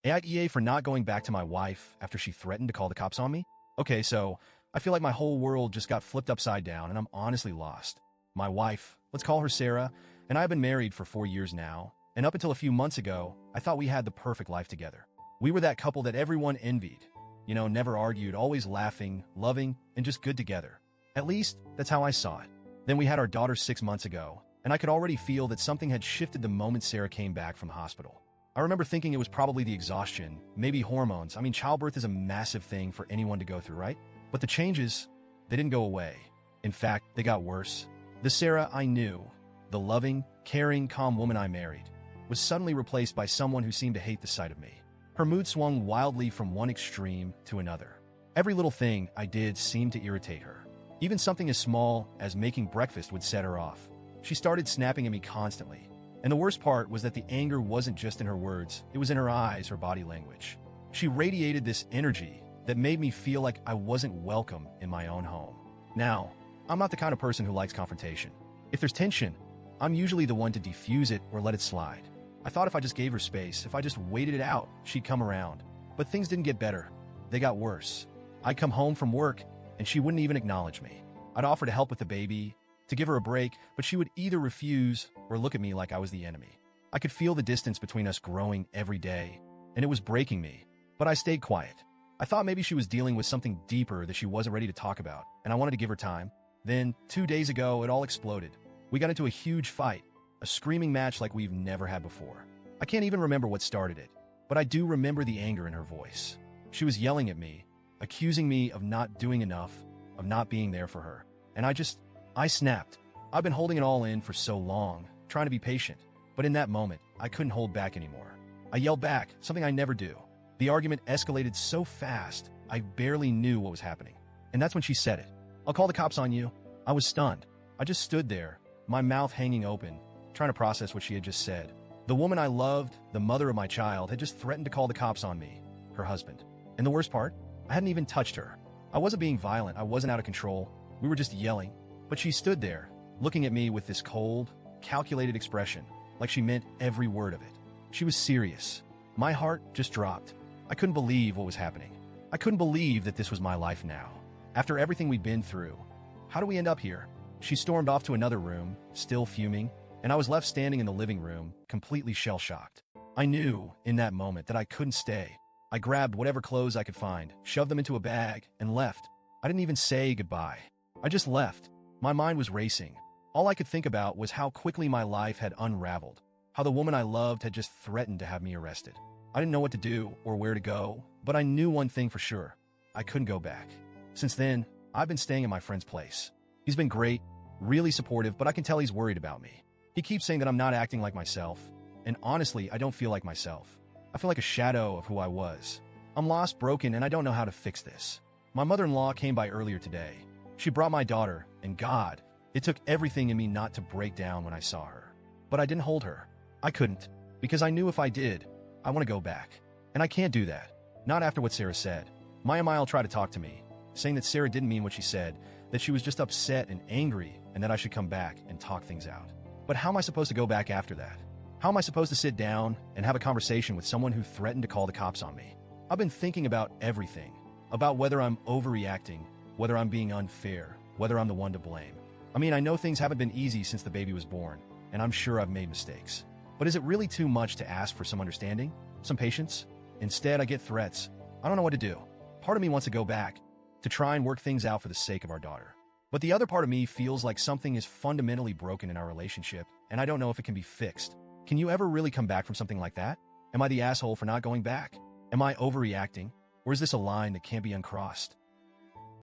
AITA for not going back to my wife after she threatened to call the cops on me? Okay, so I feel like my whole world just got flipped upside down and I'm honestly lost. My wife, let's call her Sarah, and I have been married for 4 years now, and up until a few months ago, I thought we had the perfect life together. We were that couple that everyone envied. Never argued, always laughing, loving, and just good together. At least, that's how I saw it. Then we had our daughter 6 months ago, and I could already feel that something had shifted the moment Sarah came back from the hospital. I remember thinking it was probably the exhaustion, maybe hormones. I mean, childbirth is a massive thing for anyone to go through, right? But the changes, they didn't go away. In fact, they got worse. The Sarah I knew, the loving, caring, calm woman I married, was suddenly replaced by someone who seemed to hate the sight of me. Her mood swung wildly from one extreme to another. Every little thing I did seemed to irritate her. Even something as small as making breakfast would set her off. She started snapping at me constantly. And the worst part was that the anger wasn't just in her words, it was in her eyes, her body language. She radiated this energy that made me feel like I wasn't welcome in my own home. Now, I'm not the kind of person who likes confrontation. If there's tension, I'm usually the one to defuse it or let it slide. I thought if I just gave her space, if I just waited it out, she'd come around. But things didn't get better. They got worse. I'd come home from work, and she wouldn't even acknowledge me. I'd offer to help with the baby, to give her a break, but she would either refuse or look at me like I was the enemy. I could feel the distance between us growing every day, and it was breaking me. But I stayed quiet. I thought maybe she was dealing with something deeper that she wasn't ready to talk about, and I wanted to give her time. Then, 2 days ago, it all exploded. We got into a huge fight, a screaming match like we've never had before. I can't even remember what started it, but I do remember the anger in her voice. She was yelling at me, accusing me of not doing enough, of not being there for her. And I snapped. I've been holding it all in for so long, trying to be patient. But in that moment, I couldn't hold back anymore. I yelled back, something I never do. The argument escalated so fast, I barely knew what was happening. And that's when she said it. "I'll call the cops on you." I was stunned. I just stood there, my mouth hanging open, trying to process what she had just said. The woman I loved, the mother of my child, had just threatened to call the cops on me, her husband. And the worst part, I hadn't even touched her. I wasn't being violent, I wasn't out of control. We were just yelling. But she stood there, looking at me with this cold, calculated expression, like she meant every word of it. She was serious. My heart just dropped. I couldn't believe what was happening. I couldn't believe that this was my life now. After everything we'd been through, how do we end up here? She stormed off to another room, still fuming, and I was left standing in the living room, completely shell-shocked. I knew, in that moment, that I couldn't stay. I grabbed whatever clothes I could find, shoved them into a bag, and left. I didn't even say goodbye. I just left. My mind was racing. All I could think about was how quickly my life had unraveled, how the woman I loved had just threatened to have me arrested. I didn't know what to do or where to go, but I knew one thing for sure. I couldn't go back. Since then, I've been staying at my friend's place. He's been great, really supportive, but I can tell he's worried about me. He keeps saying that I'm not acting like myself, and honestly, I don't feel like myself. I feel like a shadow of who I was. I'm lost, broken, and I don't know how to fix this. My mother-in-law came by earlier today. She brought my daughter, and God, it took everything in me not to break down when I saw her. But I didn't hold her. I couldn't, because I knew if I did, I want to go back. And I can't do that. Not after what Sarah said. Maya Mile tried to talk to me, saying that Sarah didn't mean what she said, that she was just upset and angry, and that I should come back and talk things out. But how am I supposed to go back after that? How am I supposed to sit down and have a conversation with someone who threatened to call the cops on me? I've been thinking about everything, about whether I'm overreacting, whether I'm being unfair, whether I'm the one to blame. I mean, I know things haven't been easy since the baby was born, and I'm sure I've made mistakes. But is it really too much to ask for some understanding, some patience? Instead, I get threats. I don't know what to do. Part of me wants to go back, to try and work things out for the sake of our daughter. But the other part of me feels like something is fundamentally broken in our relationship, and I don't know if it can be fixed. Can you ever really come back from something like that? Am I the asshole for not going back? Am I overreacting? Or is this a line that can't be uncrossed?